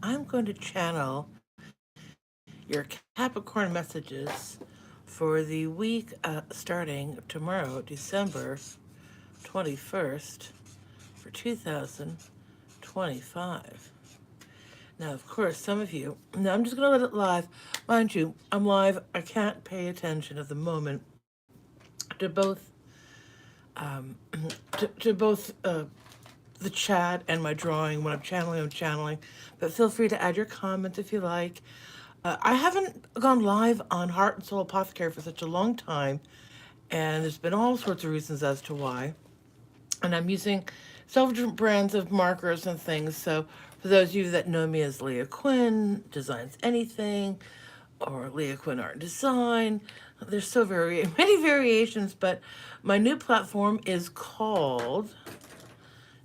I'm going to channel your Capricorn messages for the week starting tomorrow, December 21st, for 2025. Now, of course, some of you, now I'm just going to let it live. Mind you, I'm live. I can't pay attention at the moment to both to both the chat and my drawing. When I'm channeling. But feel free to add your comments if you like. I haven't gone live on Heart and Soul Apothecary for such a long time, and there's been all sorts of reasons as to why. And I'm using several different brands of markers and things. So for those of you that know me as Leah Quinn Designs Anything, or Leah Quinn Art Design, there's so many variations. But my new platform is called,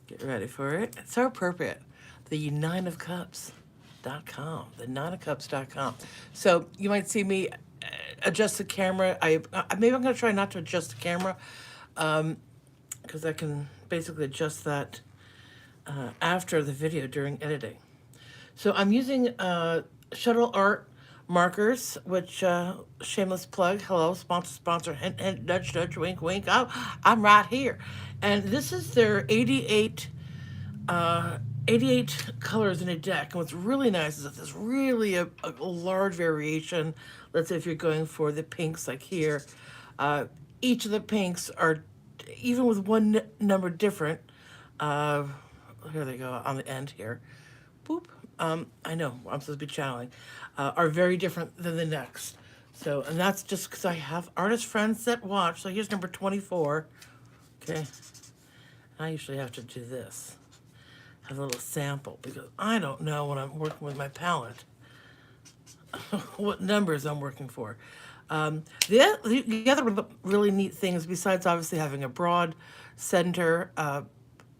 get ready for it, it's so appropriate, the Nine of Cups.com, the nineofcups.com. So you might see me adjust the camera. Maybe I'm going to try not to adjust the camera, because I can basically adjust that after the video during editing. So I'm using Shuttle Art markers, which shameless plug. Hello, sponsor. Hint, hint, nudge, nudge, wink, wink. I'm right here, and this is their 88 colors in a deck. And what's really nice is that there's really a large variation. Let's say if you're going for the pinks, like here, each of the pinks are, even with one number different. Uh, Here they go on the end here. Boop. I know I'm supposed to be channeling. Are very different than the next. So, and that's just because I have artist friends that watch. So here's number 24. Okay. I usually have to do this. Have a little sample because I don't know when I'm working with my palette what numbers I'm working for. The other really neat things, besides obviously having a broad center,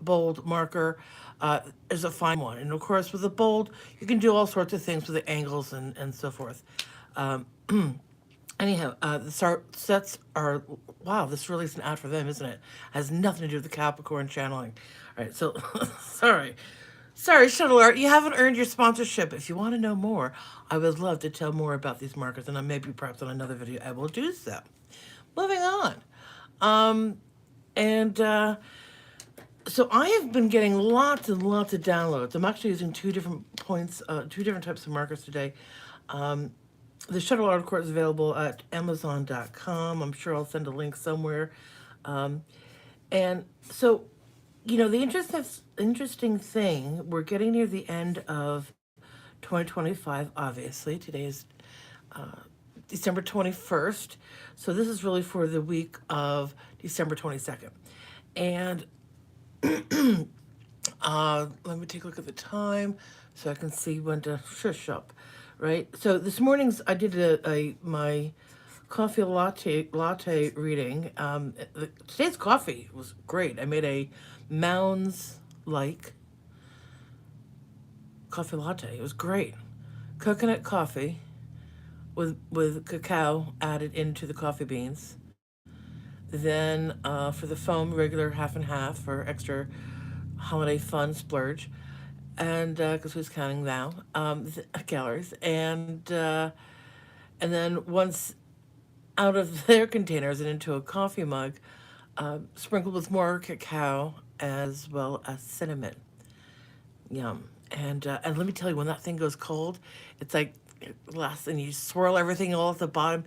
bold marker, is a fine one. And of course, with the bold, you can do all sorts of things with the angles and so forth. Um, Anyhow, the sets are, wow, this really is an ad for them, isn't it? Has nothing to do with the Capricorn channeling. All right, so, sorry. Sorry, Shuttle Art, you haven't earned your sponsorship. If you want to know more, I would love to tell more about these markers, and maybe perhaps on another video I will do so. Moving on. And so I have been getting lots and lots of downloads. I'm actually using two different types of markers today. The Shuttle Art Court is available at Amazon.com. I'm sure I'll send a link somewhere. And so, the interesting thing, we're getting near the end of 2025, obviously. Today is December 21st. So this is really for the week of December 22nd. And let me take a look at the time so I can see when to shush up, right? So this morning's, I did my coffee latte reading. Today's coffee was great. I made a Mounds like coffee latte. It was great. Coconut coffee with cacao added into the coffee beans. Then for the foam, regular half and half for extra holiday fun splurge. And because who's counting now? Calories. And then once out of their containers and into a coffee mug, sprinkled with more cacao as well as cinnamon. Yum. And let me tell you, when that thing goes cold, it's like last, and you swirl everything all at the bottom.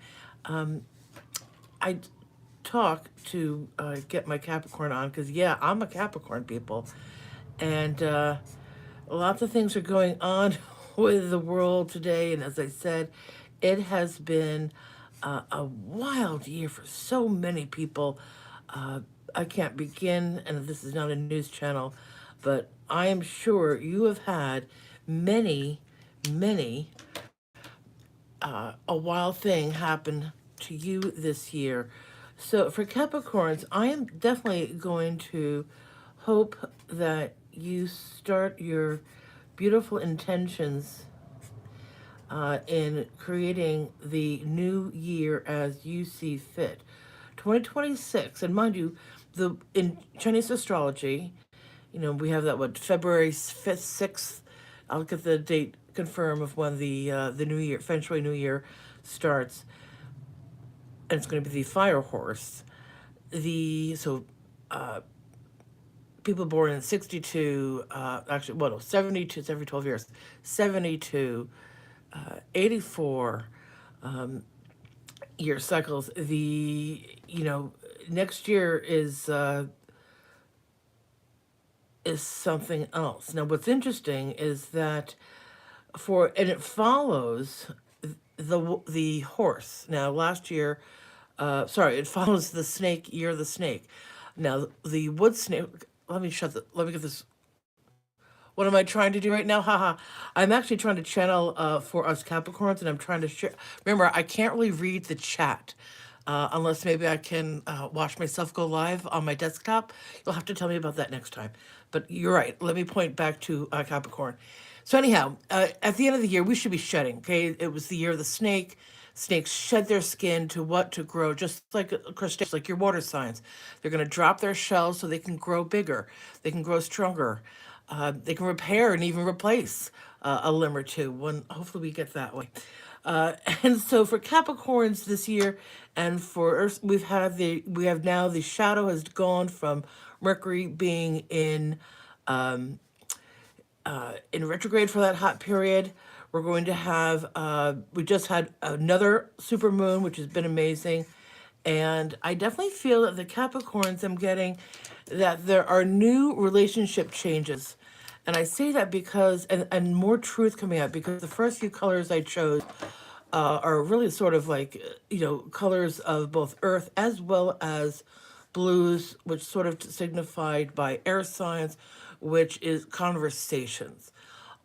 I talk to get my Capricorn on because, yeah, I'm a Capricorn, people. And lots of things are going on with the world today. And as I said, it has been a wild year for so many people. I can't begin, and this is not a news channel, but I am sure you have had many a wild thing happen to you this year. So for Capricorns, I am definitely going to hope that you start your beautiful intentions in creating the new year as you see fit. 2026, and mind you, in Chinese astrology, we have that, February 5th, 6th. I'll get the date confirm of when the new year, Feng Shui New Year, starts, and it's going to be the fire horse. The so people born in 62, actually, well, no, 72, it's every 12 years, 72, 84 year cycles. Next year is something else. Now, what's interesting is that and it follows the horse. Now, last year, it follows the snake, year of the snake. Now, the wood snake, let me get this. What am I trying to do right now? Haha. I'm actually trying to channel for us Capricorns, and I'm trying to share. Remember, I can't really read the chat unless maybe I can watch myself go live on my desktop. You'll have to tell me about that next time. But you're right. Let me point back to Capricorn. So, anyhow, at the end of the year, we should be shedding. Okay. It was the year of the snake. Snakes shed their skin to what? To grow, just like crustaceans, like your water signs. They're going to drop their shells so they can grow bigger, they can grow stronger, they can repair and even replace a limb or two. When hopefully we get that way. And so for Capricorns this year, and for Earth, we have now the shadow has gone from Mercury being in retrograde for that hot period. We're going to have, we just had another super moon, which has been amazing. And I definitely feel that the Capricorns, I'm getting that there are new relationship changes. And I say that because, and more truth coming out, because the first few colors I chose are really sort of like, colors of both earth as well as blues, which sort of signified by air signs, which is conversations,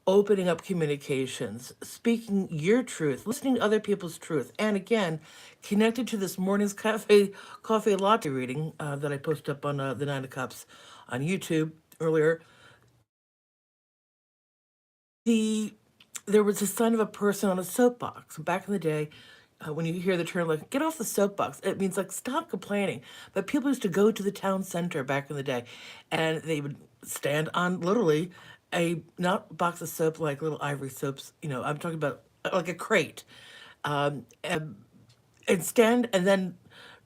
opening up communications, speaking your truth, listening to other people's truth. And again, connected to this morning's coffee latte reading that I posted up on the Nine of Cups on YouTube earlier. the there was a sign of a person on a soapbox back in the day. When you hear the term like "get off the soapbox," it means like stop complaining. But people used to go to the town center back in the day, and they would stand on literally a not box of soap like little ivory soaps. I'm talking about like a crate, and stand and then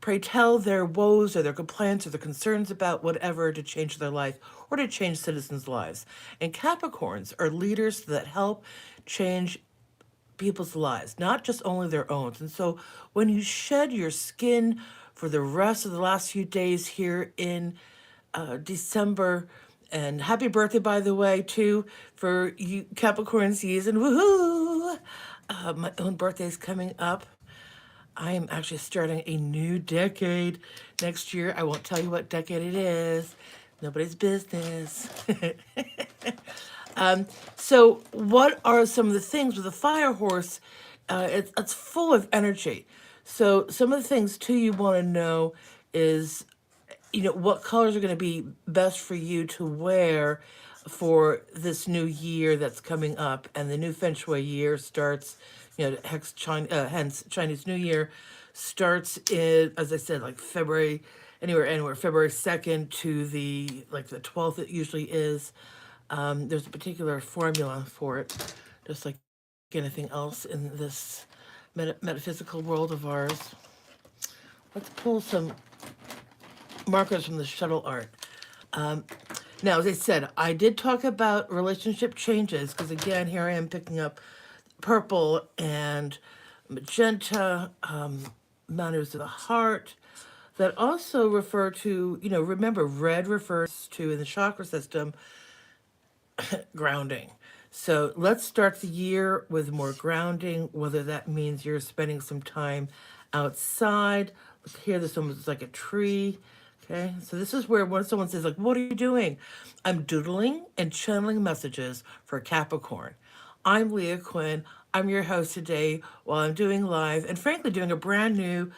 pray tell their woes or their complaints or their concerns about whatever to change their life or to change citizens' lives. And Capricorns are leaders that help change people's lives, not just only their own. And so when you shed your skin for the rest of the last few days here in December, and happy birthday, by the way, too, for you Capricorn season. Woohoo! My own birthday is coming up. I am actually starting a new decade next year. I won't tell you what decade it is. Nobody's business. So, what are some of the things with a fire horse? It's full of energy. So, some of the things too you want to know is, what colors are going to be best for you to wear for this new year that's coming up, and the new Feng Shui year starts. Hence Chinese New Year starts in, as I said, like February, anywhere February 2nd to the 12th. It usually is. There's a particular formula for it, just like anything else in this metaphysical world of ours. Let's pull some markers from the shuttle art. Now, as I said, I did talk about relationship changes because, again, here I am picking up purple and magenta, matters of the heart, that also refer to, remember, red refers to, in the chakra system, grounding. So let's start the year with more grounding, whether that means you're spending some time outside. Look here, this one was like a tree. Okay, so this is where when someone says, like, what are you doing? I'm doodling and channeling messages for Capricorn. I'm Leah Quinn. I'm your host today while I'm doing live and frankly doing a brand new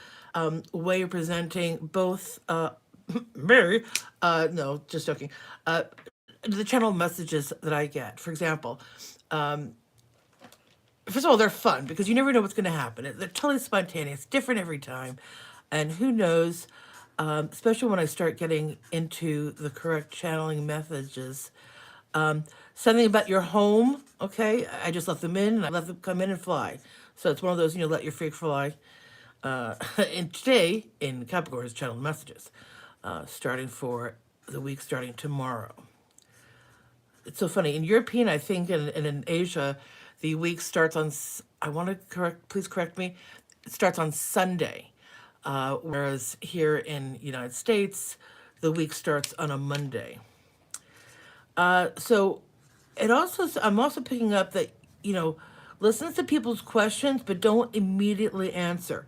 way of presenting both Mary, no, just joking, the channel messages that I get. For example, first of all, they're fun because you never know what's going to happen. They're totally spontaneous, different every time. And who knows, especially when I start getting into the correct channeling messages, Something about your home, okay? I just let them in and I let them come in and fly. So it's one of those, let your freak fly. And today in Capricorn's channel messages, starting for the week starting tomorrow. It's so funny. In European, I think, and in Asia, the week starts on, I want to please correct me, it starts on Sunday. Whereas here in United States, the week starts on a Monday. So I'm also picking up that, listen to people's questions, but don't immediately answer.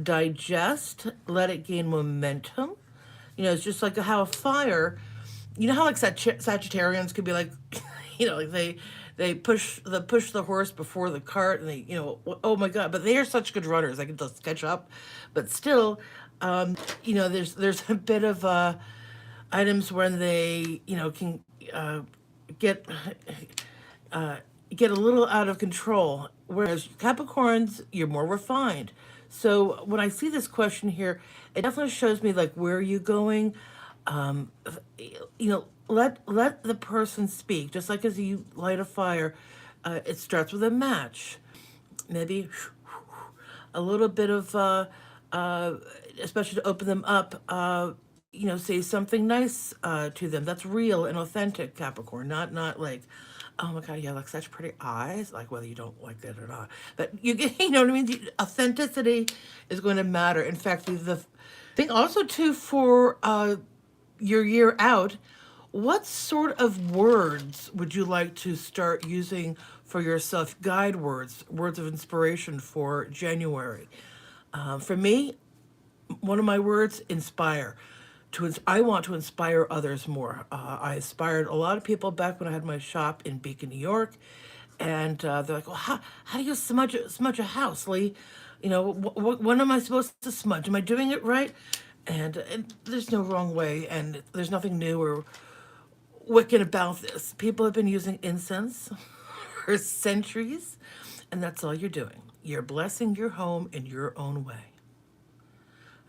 Digest, let it gain momentum. It's just like how a fire, how like Sagittarians could be like, like they push the horse before the cart, and they, oh my God, but they are such good runners. I can just catch up, but still, there's a bit of items when they, can get get a little out of control. Whereas Capricorns, you're more refined. So when I see this question here, it definitely shows me like where are you going. Let the person speak. Just like as you light a fire, it starts with a match. Maybe a little bit of, especially to open them up. Say something nice to them that's real and authentic, Capricorn. Not like, oh my God, yeah, like such pretty eyes, like whether you don't like that or not. But you get, you know what I mean? The authenticity is going to matter. In fact, the thing also too for your year out, what sort of words would you like to start using for yourself? Guide words, words of inspiration for January. For me, one of my words, inspire. I want to inspire others more. I inspired a lot of people back when I had my shop in Beacon, New York, and they're like, "Well, how do you smudge a house, Lee? When am I supposed to smudge? Am I doing it right?" And there's no wrong way, and there's nothing new or wicked about this. People have been using incense for centuries, and that's all you're doing. You're blessing your home in your own way.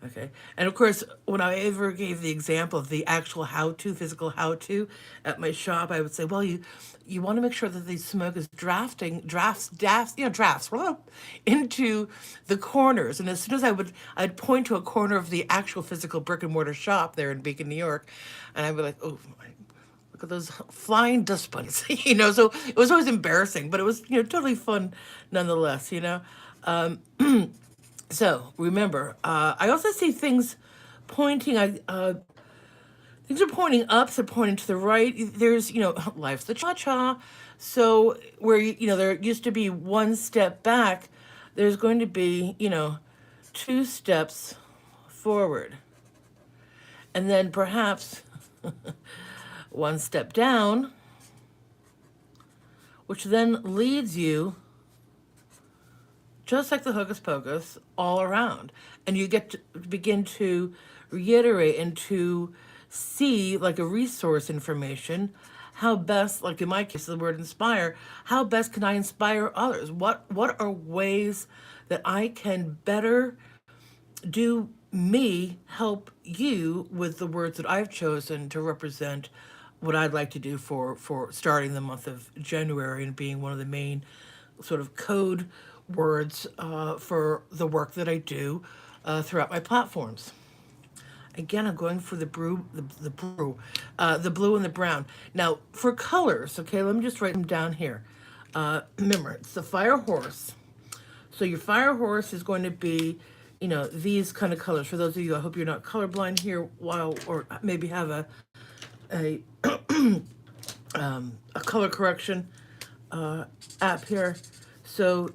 Okay. And of course, when I ever gave the example of the actual physical how-to at my shop, I would say, well, you want to make sure that the smoke is drafts into the corners. And as soon as I'd point to a corner of the actual physical brick and mortar shop there in Beacon, New York, and I'd be like, oh, look at those flying dust bunnies, so it was always embarrassing, but it was, totally fun nonetheless. So remember, I also see things pointing. Things are pointing up. They're pointing to the right. There's, life's the cha-cha. So where there used to be one step back, there's going to be 2 steps forward, and then perhaps 1 step down, which then leads you, just like the hocus pocus, all around. And you get to begin to reiterate and to see, like a resource information, how best, like in my case, the word inspire, how best can I inspire others? What are ways that I can better do me, help you with the words that I've chosen to represent what I'd like to do for starting the month of January and being one of the main sort of code words for the work that I do throughout my platforms. Again, I'm going for the blue and the brown. Now, for colors, okay, let me just write them down here. Remember, it's the fire horse. So your fire horse is going to be, these kind of colors. For those of you, I hope you're not colorblind here, or maybe have a color correction app here. So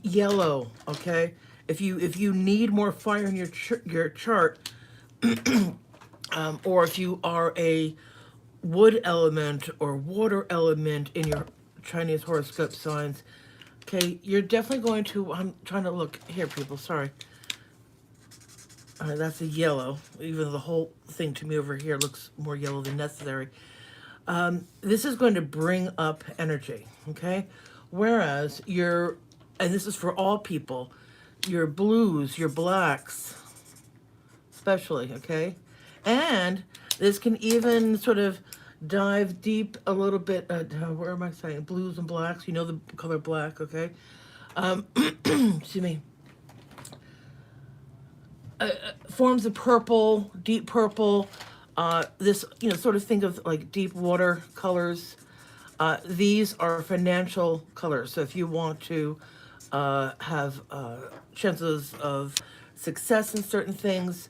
yellow, okay. If you need more fire in your chart, or if you are a wood element or water element in your Chinese horoscope signs, okay, you're definitely going to. I'm trying to look here, people. Sorry. That's a yellow. Even the whole thing to me over here looks more yellow than necessary. This is going to bring up energy, okay? Whereas and this is for all people, your blues, your blacks, especially, okay? And this can even sort of dive deep a little bit. Where am I saying? Blues and blacks. You know the color black, okay? Excuse me. Forms of purple, deep purple. This, sort of think of like deep water colors. These are financial colors. So if you want to have chances of success in certain things,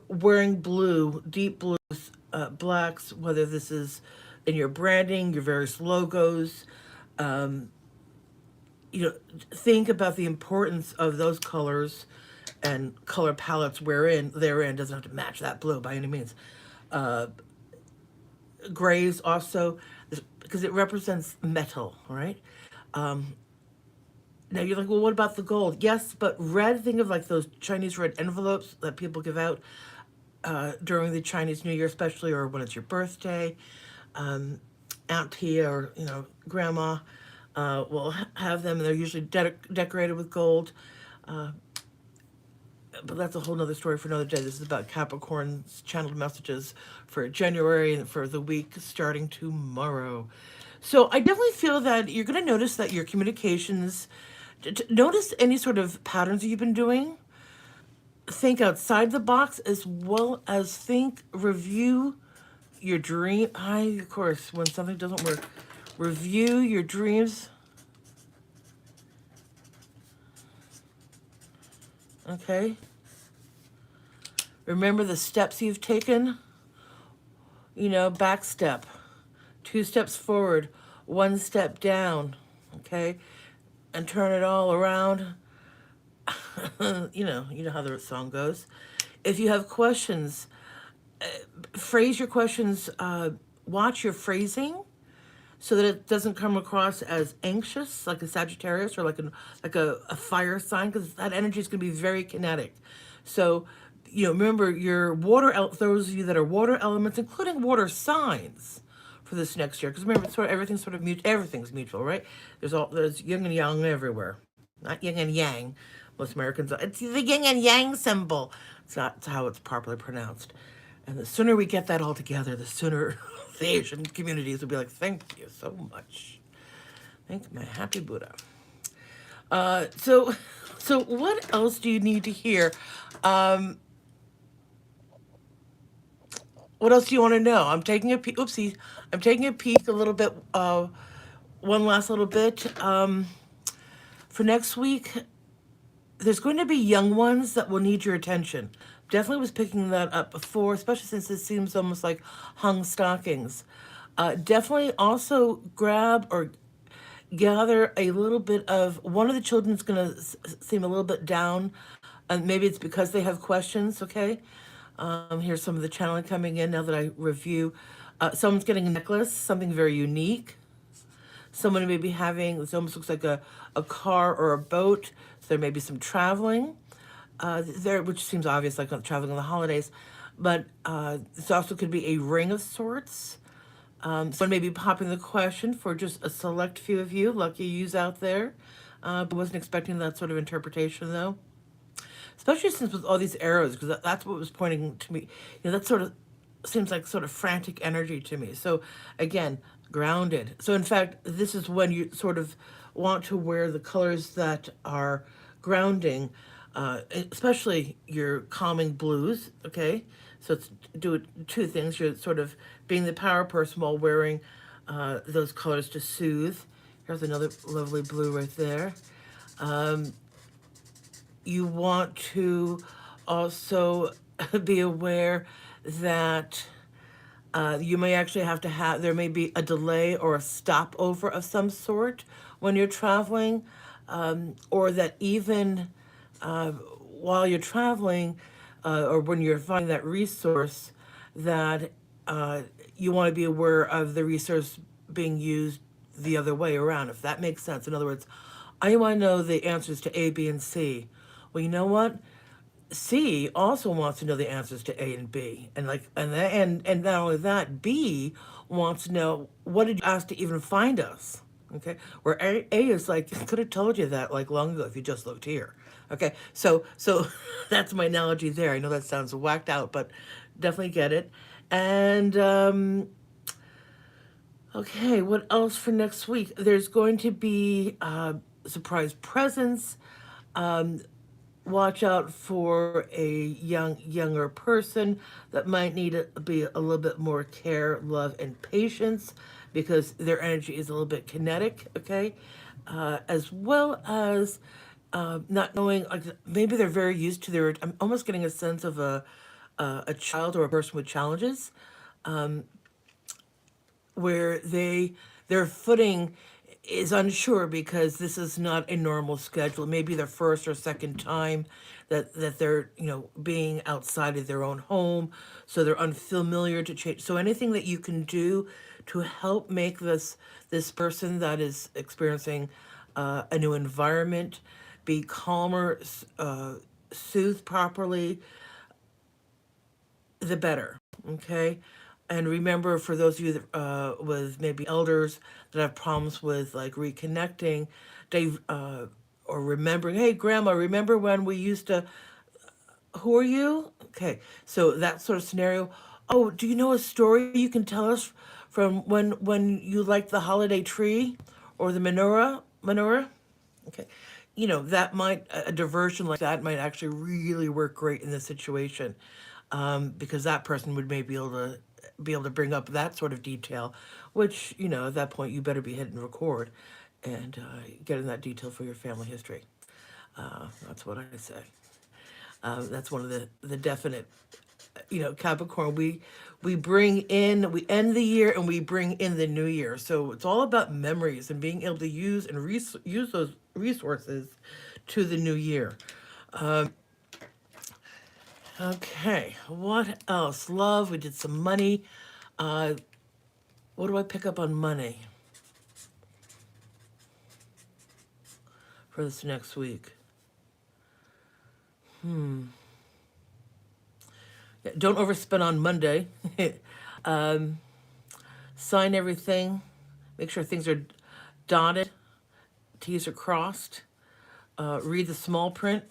wearing blue, deep blues, blacks, whether this is in your branding, your various logos, you know, think about the importance of those colors and color palettes wherein therein doesn't have to match that blue by any means. Uh, Grays also, because it represents metal, right? Um, Now you're like, well, what about the gold? Yes, but red, think of like those Chinese red envelopes that people give out during the Chinese New Year, especially, or when it's your birthday. Um, Aunt Tia or, Grandma will have them, and they're usually decorated with gold. Uh, but that's a whole nother story for another day. This is about Capricorn's channeled messages for January and for the week starting tomorrow. So I definitely feel that you're going to notice that your communications, notice any sort of patterns that you've been doing. Think outside the box as well as think, review your dream. Of course, when something doesn't work, review your dreams. Okay. Remember the steps you've taken. Back step, 2 steps forward, 1 step down. Okay. And turn it all around. You know how the song goes. If you have questions, phrase your questions. Watch your phrasing so that it doesn't come across as anxious, like a Sagittarius or like a fire sign, because that energy is going to be very kinetic. So, remember your those of you that are water elements, including water signs, for this next year. Because remember, everything's sort of everything's mutual, right? There's yin and yang everywhere, not yin and yang. Most Americans, it's the yin and yang symbol. It's not how it's properly pronounced. And the sooner we get that all together, the sooner the Asian communities will be like, thank you so much. Thank my happy Buddha. So, so what else do you need to hear? Um, what else do you want to know? I'm taking a peek. Oopsie. I'm taking a peek a little bit. One last little bit. For next week, there's going to be young ones that will need your attention. Definitely was picking that up before, especially since it seems almost like hung stockings. Definitely also grab or gather a little bit of one of the children's going to seem a little bit down, and maybe it's because they have questions. Okay, here's some of the channeling coming in now that I review. Someone's getting a necklace, something very unique. Someone may be having, this almost looks like a car or a boat, so there may be some traveling there, which seems obvious, like traveling on the holidays. But this also could be a ring of sorts. Someone may be popping the question for just a select few of you, lucky yous out there. But wasn't expecting that sort of interpretation, though. Especially since with all these arrows, because that's what was pointing to me. That sort of seems like sort of frantic energy to me. So again, grounded. So in fact, this is when you sort of want to wear the colors that are grounding, especially your calming blues. Okay, so it's do two things. You're sort of being the power person while wearing those colors to soothe. Here's another lovely blue right there. You want to also be aware that you may actually have to have, there may be a delay or a stopover of some sort when you're traveling, or that even while you're traveling, or when you're finding that resource, that you want to be aware of the resource being used the other way around, if that makes sense. In other words, I want to know the answers to A, B, and C. Well, you know what? C also wants to know the answers to A and B, and and not only that, B wants to know what did you ask to even find us. Okay, where A is like, I could have told you that like long ago if you just looked here. Okay, so that's my analogy there. I know that sounds whacked out, but definitely get it. And Okay, what else for next week? There's going to be surprise presents. Um, Watch out for a younger person that might need to be a little bit more care, love, and patience because their energy is a little bit kinetic. Okay, as well as not knowing, like maybe they're very used to their. I'm almost getting a sense of a child or a person with challenges where their footing is unsure because this is not a normal schedule. Maybe their first or second time that they're being outside of their own home, so they're unfamiliar to change. So anything that you can do to help make this person that is experiencing a new environment be calmer, soothed properly, the better. Okay. And remember, for those of you that, with maybe elders that have problems with like reconnecting, they or remembering, hey, grandma, remember when we used to, who are you? Okay. So that sort of scenario. Oh, do you know a story you can tell us from when you liked the holiday tree or the menorah? Okay. That might, a diversion like that might actually really work great in this situation, because that person would maybe be able to bring up that sort of detail, which, at that point, you better be hitting record and getting that detail for your family history. That's what I say. That's one of the definite, Capricorn, we end the year and we bring in the new year. So it's all about memories and being able to use and use those resources to the new year. Okay, what else? Love, we did some money. Uh, what do I pick up on money for this next week? Yeah, don't overspend on Monday. Sign everything. Make sure things are dotted, T's are crossed. Read the small print.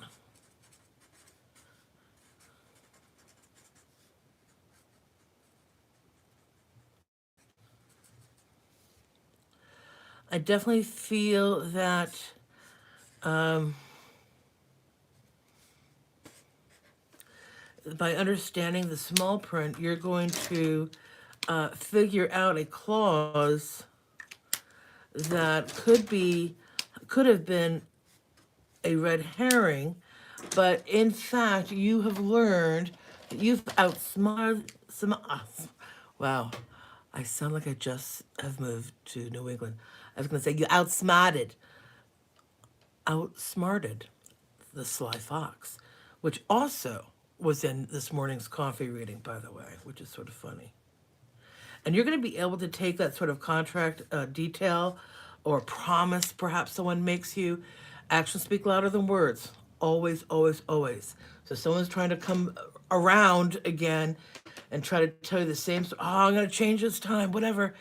I definitely feel that by understanding the small print, you're going to figure out a clause that could have been a red herring, but in fact, you have learned that you've outsmarted some. Wow, I sound like I just have moved to New England. I was going to say you outsmarted the sly fox, which also was in this morning's coffee reading, by the way, which is sort of funny. And you're going to be able to take that sort of contract detail or promise perhaps someone makes you. Actions speak louder than words. Always, always, always. So someone's trying to come around again and try to tell you the same story. Oh, I'm going to change this time, whatever.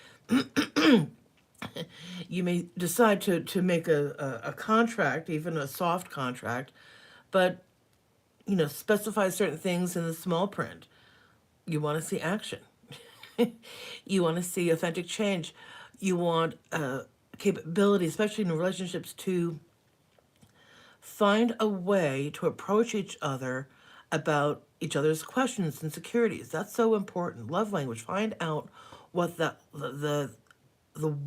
You may decide to make a contract, even a soft contract, but specify certain things in the small print. You want to see action. You want to see authentic change. You want capability, especially in relationships, to find a way to approach each other about each other's questions and insecurities. That's so important. Love language. Find out what the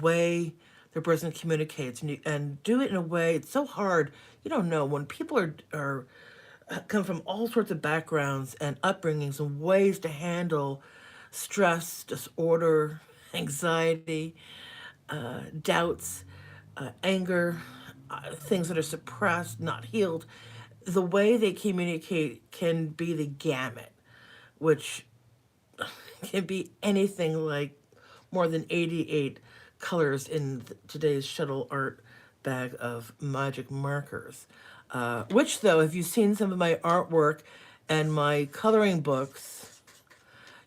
way the person communicates, and do it in a way. It's so hard. You don't know when people are come from all sorts of backgrounds and upbringings and ways to handle stress, disorder, anxiety, doubts, anger, things that are suppressed, not healed. The way they communicate can be the gamut, which can be anything like more than 88 colors in today's shuttle art bag of magic markers. Which, though, if you've seen some of my artwork and my coloring books,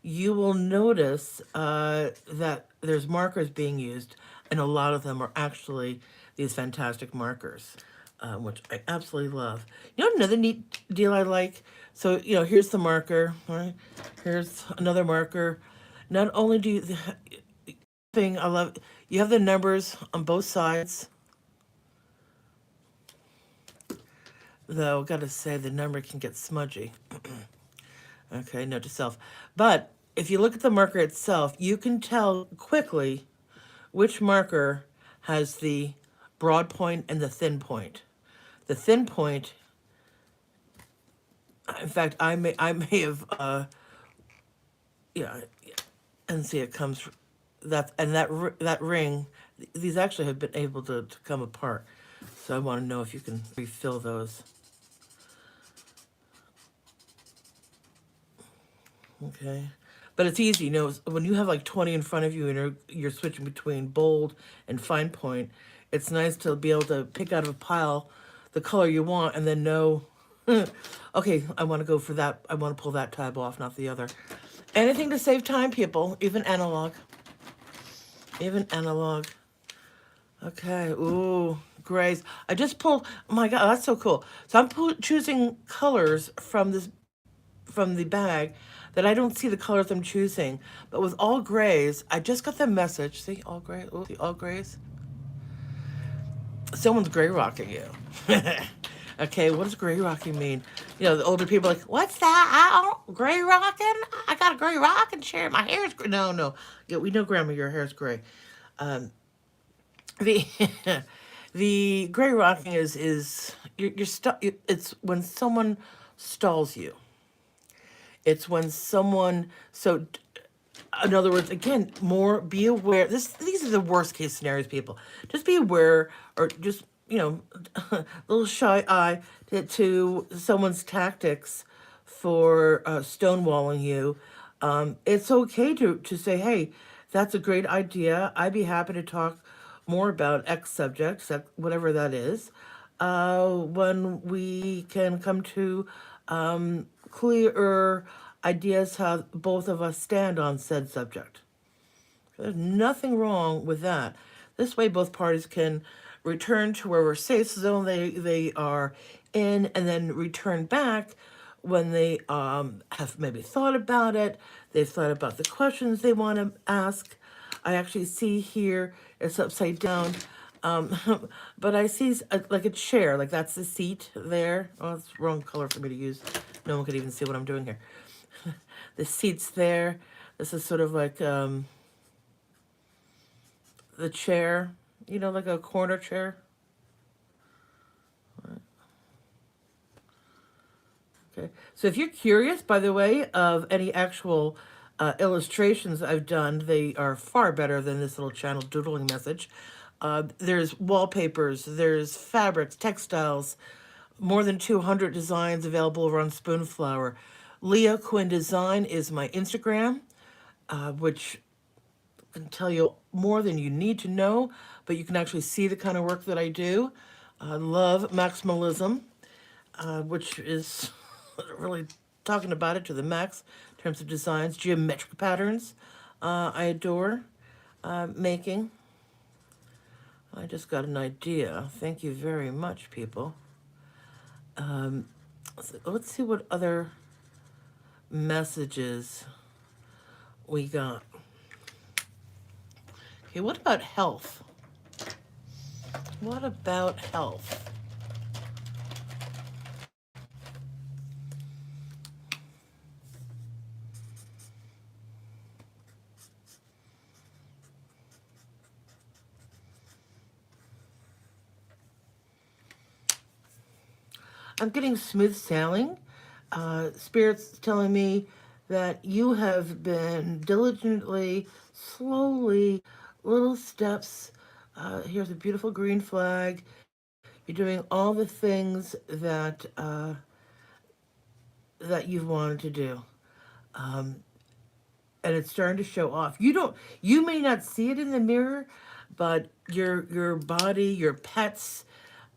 you will notice that there's markers being used, and a lot of them are actually these fantastic markers, which I absolutely love. Another neat deal I like? So, here's the marker, all right? Here's another marker. Not only do you, thing I love, you have the numbers on both sides. Though, gotta say, the number can get smudgy. Okay, note to self. But if you look at the marker itself, you can tell quickly which marker has the broad point and the thin point. The thin point, in fact, I may have yeah, and see it comes that and that ring. These actually have been able to come apart. So I want to know if you can refill those. Okay. But it's easy, when you have like 20 in front of you and you're switching between bold and fine point, it's nice to be able to pick out of a pile the color you want and then know, okay, I want to go for that. I want to pull that tab off, not the other. Anything to save time, people, even analog. Even analog. Okay, ooh, grays. I just pulled, oh my God, that's so cool. So I'm choosing colors from the bag that I don't see the colors I'm choosing. But with all grays, I just got the message. See, all gray, ooh, see, all grays. Someone's gray rocking you. Okay, what does gray rocking mean? The older people are like, what's that? Gray rocking? I got a gray rocking chair. My hair's gray. No, no. Yeah, we know, Grandma, your hair's gray. The the gray rocking is you're it's when someone stalls you. It's when someone in other words, again, more be aware. These are the worst case scenarios, people. Just be aware, or just a little shy eye to someone's tactics for stonewalling you. It's okay to say, hey, that's a great idea. I'd be happy to talk more about X subject, whatever that is, when we can come to clearer ideas how both of us stand on said subject. There's nothing wrong with that. This way, both parties can return to wherever safe zone they are in, and then return back when they have maybe thought about it. They've thought about the questions they want to ask. I actually see here it's upside down, um, but I see like a chair, like that's the seat there. Oh, it's the wrong color for me to use. No one could even see what I'm doing here. The seat's there. This is sort of like the chair, like a corner chair. Okay. So if you're curious, by the way, of any actual illustrations I've done, they are far better than this little channel doodling message. There's wallpapers, there's fabrics, textiles, more than 200 designs available over on Spoonflower. Leah Quinn Design is my Instagram, which can tell you more than you need to know, but you can actually see the kind of work that I do. I love maximalism, which is really talking about it to the max in terms of designs, geometric patterns. I adore making. I just got an idea. Thank you very much, people. So let's see what other messages we got. Okay, what about health? What about health? I'm getting smooth sailing. Spirit's telling me that you have been diligently, slowly, little steps. Here's a beautiful green flag. You're doing all the things that you've wanted to do, and it's starting to show off. You may not see it in the mirror, but your body, your pets,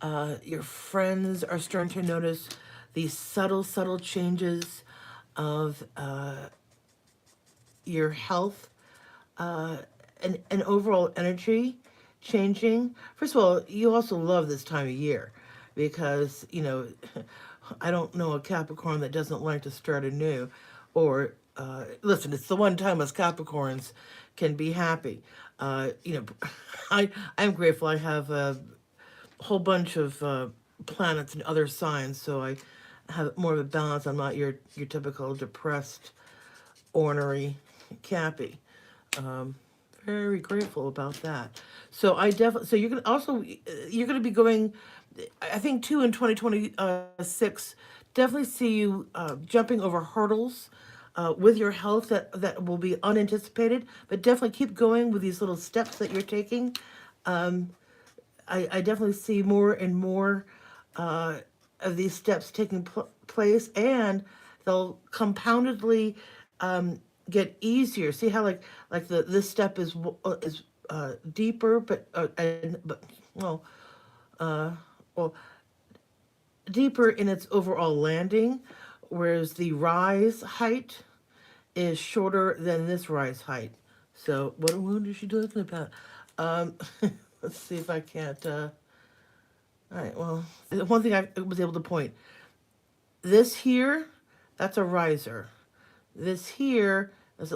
your friends are starting to notice these subtle changes of your health and overall energy changing. First of all, you also love this time of year because, I don't know a Capricorn that doesn't like to start anew. Or, listen, it's the one time us Capricorns can be happy. You know, I'm grateful. I have a whole bunch of planets and other signs, so I have more of a balance. I'm not your typical depressed, ornery Cappy. Um, Very grateful about that. So I definitely. So you're gonna also you're gonna be going. I think too in 2026. Definitely see you jumping over hurdles with your health that will be unanticipated. But definitely keep going with these little steps that you're taking. I definitely see more and more uh, of these steps taking place, and they'll compoundedly get easier. See how like the this step is deeper, but well, uh, well deeper in its overall landing, whereas the rise height is shorter than this rise height. So what wound is she talking about? Um, let's see if I can't. All right. Well, the one thing I was able to point, this here, that's a riser. This here is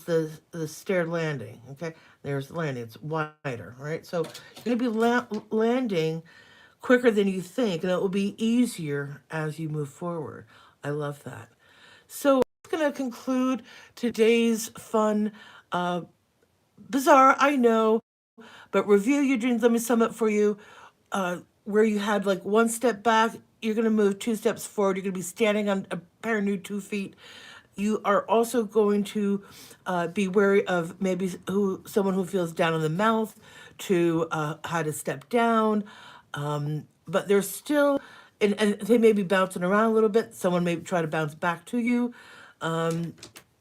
the stair landing. Okay, there's the landing. It's wider, right? So you're gonna be landing quicker than you think, and it will be easier as you move forward. I love that. So I'm gonna conclude today's fun, uh, bizarre. I know, but review your dreams. Let me sum up for you. Uh, where you had like one step back, you're going to move two steps forward. You're going to be standing on a pair of new 2 feet. You are also going to be wary of maybe someone who feels down in the mouth, to how to step down. But there's still, and they may be bouncing around a little bit. Someone may try to bounce back to you.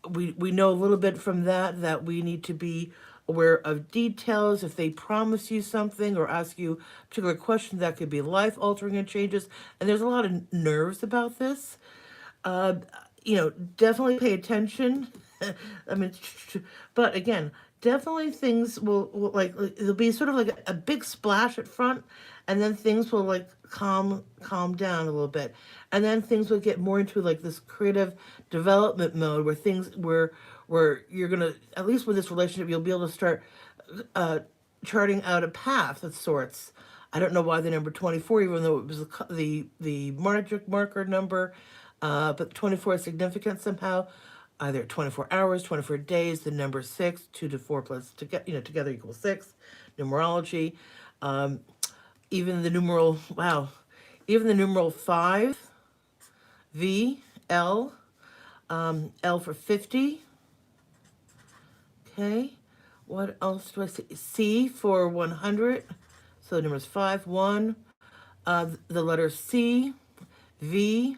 We know a little bit from that we need to be aware of details. If they promise you something or ask you particular questions, that could be life altering and changes. And there's a lot of nerves about this. uh, Definitely pay attention. I mean, but again, definitely things will like there'll be sort of like a big splash at front, and then things will like calm down a little bit, and then things will get more into like this creative development mode where where you're gonna, at least with this relationship, you'll be able to start uh, charting out a path of sorts. I don't know why the number 24, even though it was the magic marker number, but 24 is significant somehow. Either 24 hours, 24 days, the number six, 2 to 4 plus together equals six. Numerology, um, even the numeral wow, even the numeral 5, V, L, L for 50. Okay, what else do I see? C for 100. So the numbers 5, 1. The letter C, V,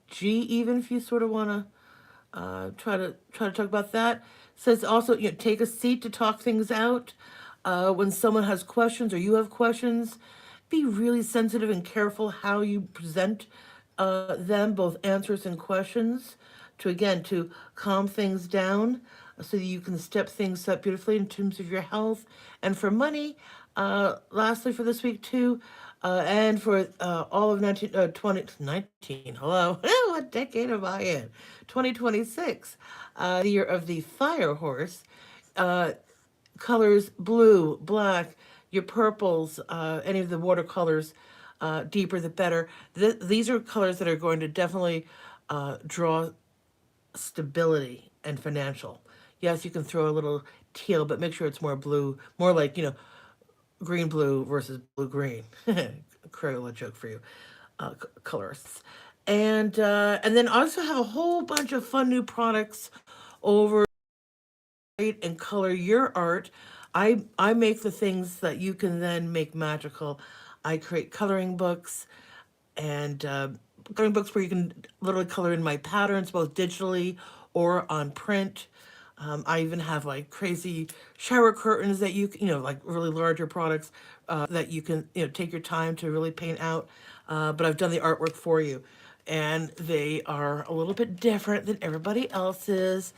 G. Even if you sort of want to try to talk about that. Says also, take a seat to talk things out. When someone has questions or you have questions, be really sensitive and careful how you present them, both answers and questions, to calm things down, so that you can step things up beautifully in terms of your health and for money. Lastly, for this week too, and for all of 19, hello, what decade am I in? 2026, the year of the fire horse. Uh, Colors blue, black, your purples, any of the watercolors, deeper the better. These are colors that are going to definitely draw stability and financial. Yes, you can throw a little teal, but make sure it's more blue, more like, green blue versus blue green. Crayola joke for you, colorists. And then also have a whole bunch of fun new products over and color your art. I make the things that you can then make magical. I create coloring books, and coloring books where you can literally color in my patterns both digitally or on print. I even have like crazy shower curtains that like really larger products that you can, take your time to really paint out. But I've done the artwork for you, and they are a little bit different than everybody else's.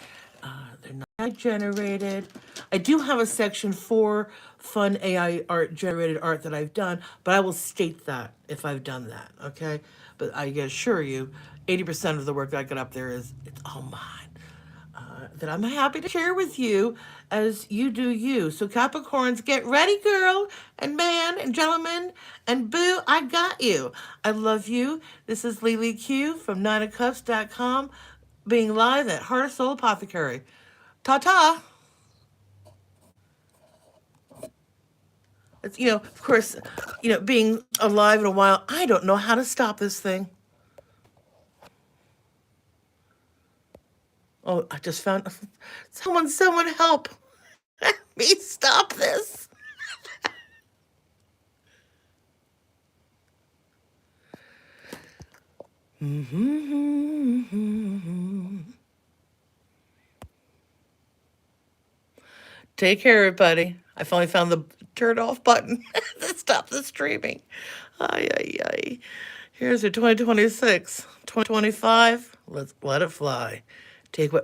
They're not AI generated. I do have a section for fun AI art, generated art that I've done, but I will state that if I've done that, okay? But I can assure you, 80% of the work that I got up there it's all mine. that I'm happy to share with you as you do you. So Capricorns, get ready, girl and man and gentlemen, and boo, I got you. I love you. This is Leah Q from nineofcups.com, being live at Heart of Soul Apothecary. Ta-ta. It's, of course, being alive in a while, I don't know how to stop this thing. Oh, I just found someone help me stop this. Take care, everybody. I finally found the turn off button to stop the streaming. Ay, ay, ay. Here's your 2026, 2025. Let's let it fly. Take what